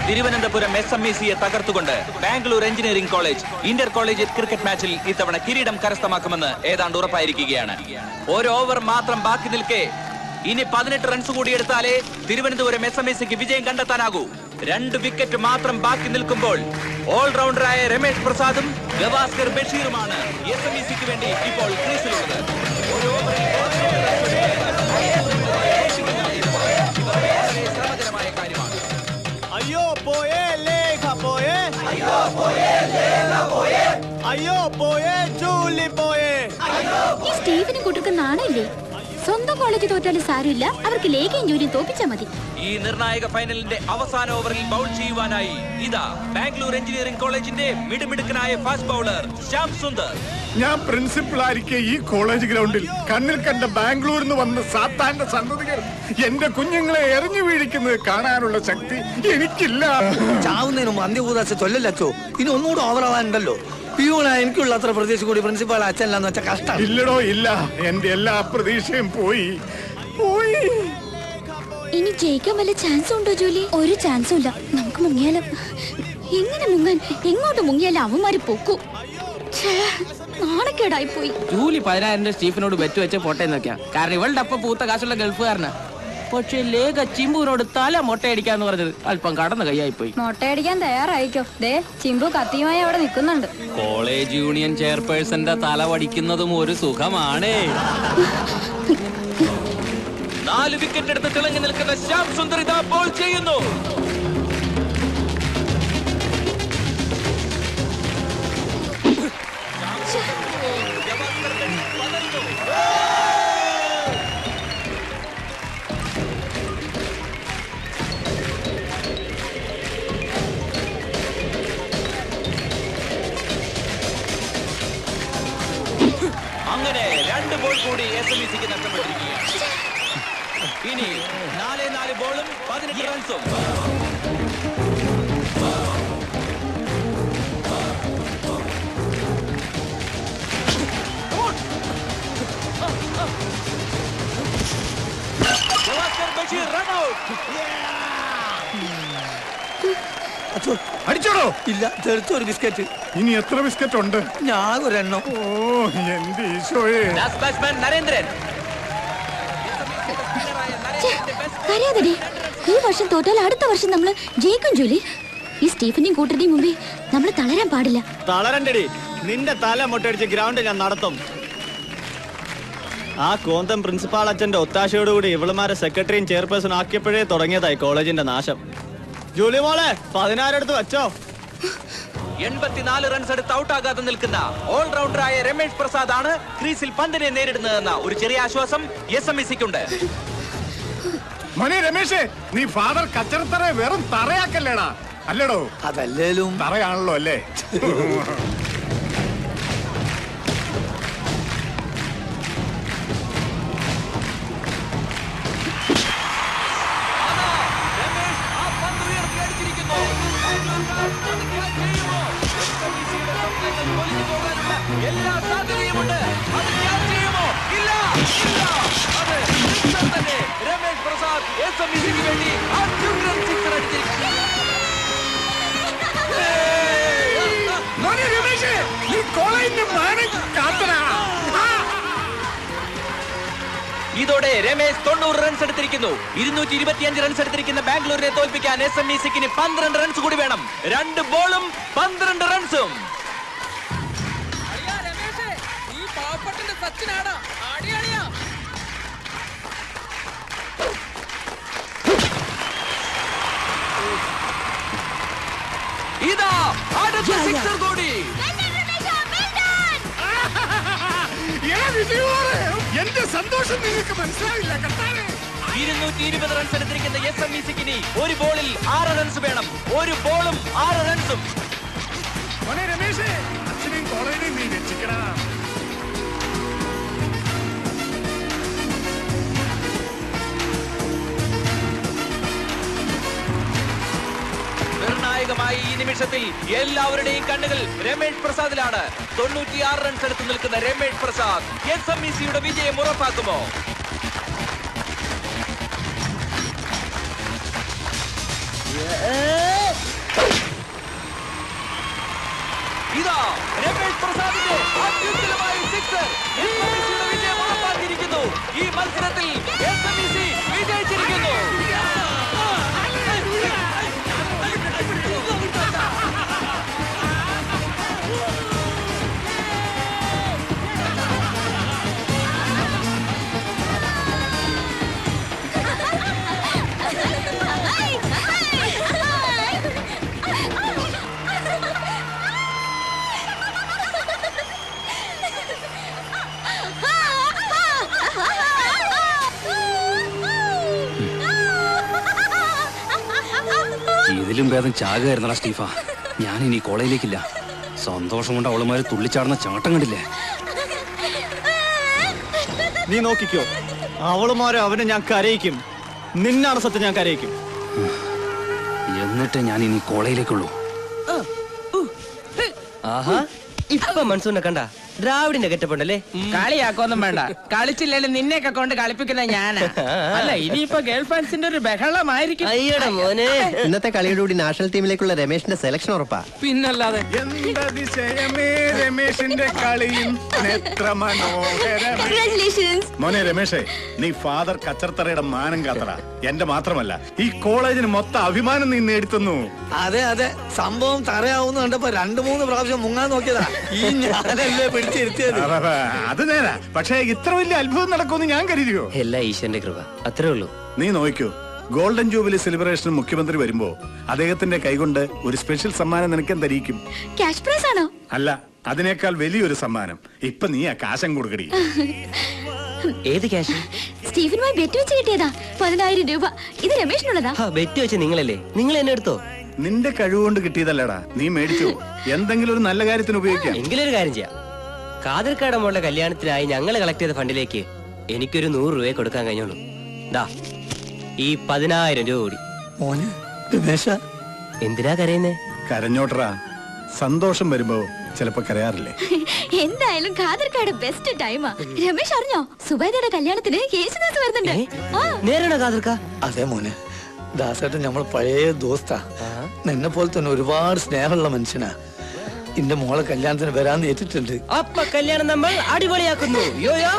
തിരുവനന്തപുരം SMECയെ തകർത്തുകൊണ്ട് Bangalore engineering college inter college cricket മാച്ചിൽ ഇത്തവണ കിരീടം കരസ്ഥമാക്കുമെന്ന് ഏതാണ്ട് ഉറപ്പായിരിക്കുകയാണ്. ഒരു ഓവർ മാത്രം ബാക്കി നിൽക്കെ ഇനി 18 റൺസ് കൂടി എടുത്താലേ തിരുവനന്തപുരം SMECക്ക് വിജയം കണ്ടെത്താനാകൂ. 2 വിക്കറ്റ് മാത്രം ബാക്കി നിൽക്കുമ്പോൾ ഓൾറൗണ്ടറായ രമേഷ് പ്രസാദും ഗവാസ്കർ ബഷീറുമാണ് SMECക്ക് വേണ്ടി ഇപ്പോൾ ക്രീസിലുള്ളത്. ഒരു ഓവറിൽ ശ്രമകരമായ കാര്യമാണ്. അയ്യോ പോയേ ലേഖ പോയേ, അയ്യോ പോയേ ലേഖ പോയേ, അയ്യോ പോയേ ജൂലി പോയേ. ഈ സ്റ്റീഫനും കൂട്ടർക്ക് നാണല്ലേ? സ്വന്തം കോളേജ് തോറ്റാലും സാരമില്ല, അവർക്ക് ലേഖയും ജോലിയും തോപ്പിച്ചാ മതി. ഈ നിർണായക ഫൈനലിന്റെ അവസാന ഓവറിൽ ബൗൾ ചെയ്യുവാനായി ഇതാ ബാംഗ്ലൂർ എഞ്ചിനീയറിംഗ് കോളേജിന്റെ മിടുമിടുക്കനായ ഫാസ്റ്റ് ബൗളർ ശ്യാം സുന്ദർ. ഞാൻ പ്രിൻസിപ്പൽ ആയിരിക്കെ ഈ കോളേജ് ഗ്രൗണ്ടിൽ കണ്ണിൽ കണ്ട ബാംഗ്ലൂരിൽ നിന്ന് വന്ന സാത്താന്റെ സന്തതികൾ എന്റെ കുഞ്ഞുങ്ങളെ എറിഞ്ഞു വീഴിക്കുന്നത് കാണാനുള്ള ശക്തി എനിക്കില്ല. ചാവുന്നതിന് മുമ്പ് അന്ത്യകൂദാശ ചൊല്ലല്ലോ. ഇനി ഒന്നുകൂടെ ഓവറാവാനുണ്ടല്ലോ. എനിക്കുള്ള അത്ര പ്രതീക്ഷ കൂടി പ്രിൻസിപ്പാൾ അച്ഛനല്ലാന്ന് വെച്ചാൽ കഷ്ടം. ഇല്ലടോ ഇല്ല, എന്റെ എല്ലാ പ്രതീക്ഷയും പോയി. ഇനി ജയിക്കാൻ വല്ല ചാൻസും ഉണ്ടോ ജോലി? ഒരു ചാൻസും ഇല്ല. നമുക്ക് മുങ്ങിയാലോ? എങ്ങനെ മുങ്ങാൻ? എങ്ങോട്ട് മുങ്ങിയാലും അവന്മാര് പൊക്കൂ. നാണക്കേടായി പോയി. ജൂലി 10,000 സ്റ്റീഫനോട് ബെറ്റ് വെച്ച് പൊട്ടേന്നൊക്കെയാ. കാരണം ഇവളുടെ അപ്പ പൂത്ത കാശുള്ള ഗൾഫുകാരനാ. പക്ഷെ ലേഖ ചിമ്പുവിനോട് തല മൊട്ടയടിക്കാന്ന് പറഞ്ഞത് അല്പം കടന്ന കൈയായി പോയി. മൊട്ടയടിക്കാൻ തയ്യാറായിക്കോ. ദേ ചിമ്പു കത്തിയുമായി അവിടെ നിൽക്കുന്നുണ്ട്. കോളേജ് യൂണിയൻ ചെയർപേഴ്സന്റെ തല വടിക്കുന്നതും ഒരു സുഖമാണ്. 4 വിക്കറ്റ് എടുത്ത് തിളങ്ങി നിൽക്കുന്ന ശ്യാം സുന്ദർ ഇതാ ബോൾ ചെയ്യുന്നു. അങ്ങനെ 2 ബോൾ കൂടി SMECക്ക് നഷ്ടപ്പെട്ടിരിക്കുകയാണ്. ഇനി 4 ബോളും 18 റൺസും. Gavaskar Basheer run out. അടിച്ചോടോ? ഇല്ല, ചെറുത്തൊരു ബിസ്ക്കറ്റ്. ഇനി എത്ര ബിസ്ക്കറ്റ് ഉണ്ട്? ഞാൻ ഒരെണ്ണം. ഓ എന്റെ ഈശോയെ. Last batsman Narendran. അറിയാതെ ഈ വർഷം തോറ്റാൽ അടുത്ത വർഷം നമ്മള് ജയിക്കും ജോലി. ഈ സ്റ്റീഫനെയും കൂട്ടരുടെയും മുമ്പിൽ നമ്മൾ തളരാൻ പാടില്ല. തളരണ്ടടി, നിന്റെ തല മൊട്ടടിച്ച് ഗ്രൗണ്ട് ഞാൻ നടത്തും. ആ കോന്തം പ്രിൻസിപ്പാൾ അച്ഛന്റെ ഒത്താശയോടുകൂടി ഇവളുമാരെ സെക്രട്ടറിയും ചെയർപേഴ്സൺ ആക്കിയപ്പോഴേ തുടങ്ങിയതായി കോളേജിന്റെ നാശം. ജൂലി മോളെ 16 എടുത്ത് വെച്ചോ. 84 റൺസ് എടുത്ത് ഔട്ടാകാതെ നിൽക്കുന്ന ഓൾറൗണ്ടറായ രമേഷ് പ്രസാദ് ആണ് ക്രീസിൽ പന്തിനെ നേരിടുന്നതെന്ന ഒരു ചെറിയ ആശ്വാസം SMECക്കുണ്ട്. മോനെ രമേശേ, നീ ഫാദർ കച്ചറത്തറ വെറും തറയാക്കല്ലേടാ. അല്ലടോ? അതല്ലേലും തറയാണല്ലോ അല്ലേ? എല്ലാ സാധ്യതയുമുണ്ട്. അത് ഞാൻ ചെയ്യുമോ? ഇല്ല, ഇല്ല. അത് സിക്സർ തന്നെ. രമേഷ് പ്രസാദ് SMECക്ക് വേണ്ടി അത്യുഗ്രൻ സിക്സർ അടിച്ചിരിക്കുന്നു. മോനെ രമേശേ, നീ കോളേജിന്റെ മാനം കാത്തനാ. ഇതോടെ രമേശ് 90 റൺസ് എടുത്തിരിക്കുന്നു. 225 റൺസ് എടുത്തിരിക്കുന്ന ബാംഗ്ലൂരിനെ തോൽപ്പിക്കാൻ SMECക്ക് 12 റൺസ് കൂടി വേണം. 2 ബോളും 12 റൺസും. ഇതാ അടുത്ത സിക്സർ കൂടി. എന്റെ സന്തോഷം നിങ്ങൾക്ക് മനസ്സിലാവില്ല. 220 റൺസ് എടുത്തിരിക്കുന്ന SMECക്ക് ഒരു ബോളിൽ 6 റൺസ് വേണം. ഒരു ബോളും 6 റൺസും. മോനെ രമേശേ, അച്ഛനെയും കോളേജിനെയും നീ രക്ഷിക്കടാ. നിർണായകമായ ഈ നിമിഷത്തിൽ എല്ലാവരുടെയും കണ്ണുകൾ രമേഷ് പ്രസാദിലാണ്. 96 റൺസ് എടുത്ത് നിൽക്കുന്ന രമേഷ് പ്രസാദ് SMECയുടെ വിജയം ഉറപ്പാക്കുമോ? ഇതാ രമേഷ് പ്രസാദിന്റെ അത്യുജ്വലമായ സിക്സർ SMEC-യുടെ വിജയം ഉറപ്പാക്കിയിരിക്കുന്നു. ഈ മത്സരത്തിൽ SMEC വിജയിച്ചിരിക്കുന്നു. ഇതിലും ഭേദം ചാകുകയായിരുന്നടാ സ്റ്റീഫ. ഞാനിനി കോളേജിലേക്കില്ല. സന്തോഷം കൊണ്ട് അവളുമാര് തുള്ളിച്ചാടുന്ന ചാട്ടം കണ്ടില്ലേ? നീ നോക്കിക്കോ, അവളുമാരെ അവനെ ഞാൻ കരയിക്കും. നിന്നാണ് സത്യം, ഞാൻ കരയിക്കും. എന്നിട്ട് ഞാൻ ഇനി കോളേജിലേക്കുള്ളൂ. ആഹാ, ഇപ്പൊ മൺസൂണിനെ കണ്ട ദ്രാവിഡിന്റെ കെറ്റപ്പുണ്ടല്ലേ? കളിയാക്കൊന്നും വേണ്ട. കളിച്ചില്ലേലും നിന്നെയൊക്കെ കൊണ്ട് കളിപ്പിക്കുന്ന ഞാനാ. അല്ല, ഇനിയിപ്പോ ഗേൾ ഫാൻസിന്റെ ഒരു ബഹളമായിരിക്കും. അയ്യടാ മോനെ, ഇന്നത്തെ കളിയുടെ കൂടി നാഷണൽ ടീമിലേക്കുള്ള രമേശിന്റെ സെലക്ഷൻ ഉറപ്പാ. പിന്നല്ലാതെ എന്തതിശയമേ രമേശിന്റെ കളിയും എത്ര മനോഹരം. മോനെ രമേശേ, നീ ഫാദർ കച്ചർത്തറയുടെ മാനം കാത്തറ. എന്റെ മാത്രമല്ല, ഈ കോളേജിന് മൊത്തം അഭിമാനം നീ നേടിത്തന്നു. അതെ അതെ, സംഭവം തറയാവുന്ന കണ്ടപ്പോ 2-3 പ്രാവശ്യം മുങ്ങാൻ നോക്കിയതാ. ഈ ഞാനല്ലേ പിടിച്ചിരുത്തിയത്. അത് നേരാ, പക്ഷേ ഇത്ര വലിയ അത്ഭുതം നടക്കുമെന്ന് ഞാൻ കരുതിയോ? എല്ലാ ഈശ്വരന്റെ കൃപ, അത്രേ ഉള്ളൂ. നീ നോക്കൂ, ഗോൾഡൻ ജൂബിലി സെലിബ്രേഷൻ മുഖ്യമന്ത്രി വരുമ്പോ അദ്ദേഹത്തിന്റെ കൈകൊണ്ട് ഒരു സ്പെഷ്യൽ സമ്മാനം നിനക്ക് എന്തരിക്കും? ക്യാഷ് പ്രൈസ് ആണോ? അല്ല, അതിനേക്കാൾ വലിയൊരു സമ്മാനം. ഇപ്പൊ നീ ആ കാശം കൊടുക്കടി. ഏത് ക്യാഷ്? സ്റ്റീഫനുമായി ബെറ്റ് വെച്ച് കിട്ടിയതാ 10,000 രൂപ. ഇത് രമേഷിനുള്ളതാ. ബെറ്റ് വെച്ച് നിങ്ങളല്ലേ? നിങ്ങൾ എന്നെ എടുത്തോ? നിന്റെ കഴിവുകൊണ്ട് കിട്ടിയതല്ലടാ, നീ മേടിച്ചു. എന്തെങ്കിലും ഒരു നല്ല കാര്യത്തിന് ഉപയോഗിക്കാം. എങ്കിലൊരു കാര്യം ചെയ്യാം. കാതിർക്കാട് മോളുടെ കല്യാണത്തിനായി ഞങ്ങൾ കളക്ട് ചെയ്ത ഫണ്ടിലേക്ക് എനിക്കൊരു 100 രൂപയെ കൊടുക്കാൻ കഴിഞ്ഞോളൂ. ദാ ഈ 10,000 രൂപ കൂടി. മോനെ രമേശ, എന്തിനാ കരയുന്നേ? കരഞ്ഞോട്ടറാ, സന്തോഷം വരുമ്പോ ചിലപ്പോ കരയാറില്ലേ? എന്തായാലും ഖാദർക്കാട് ബെസ്റ്റ് ടൈമാ. രമേശ് അറിഞ്ഞോ, സുബൈദയുടെ കല്യാണത്തിന് യേശുദാസ് വരുന്നുണ്ട്. നേരണ കാതിർക്ക? അതെ മോനെ, ദാസേട്ടൻ നമ്മൾ പഴയ ദോസ്താ. നിന്നെ പോലെ തന്നെ ഒരുപാട് സ്നേഹമുള്ള മനുഷ്യനാ. എന്റെ മോളെ കല്യാണത്തിന് വരാന്ന് ഏറ്റിട്ടുണ്ട്. അപ്പൊ കല്യാണം നമ്മൾ അടിപൊളിയാക്കുന്നു. യോയോ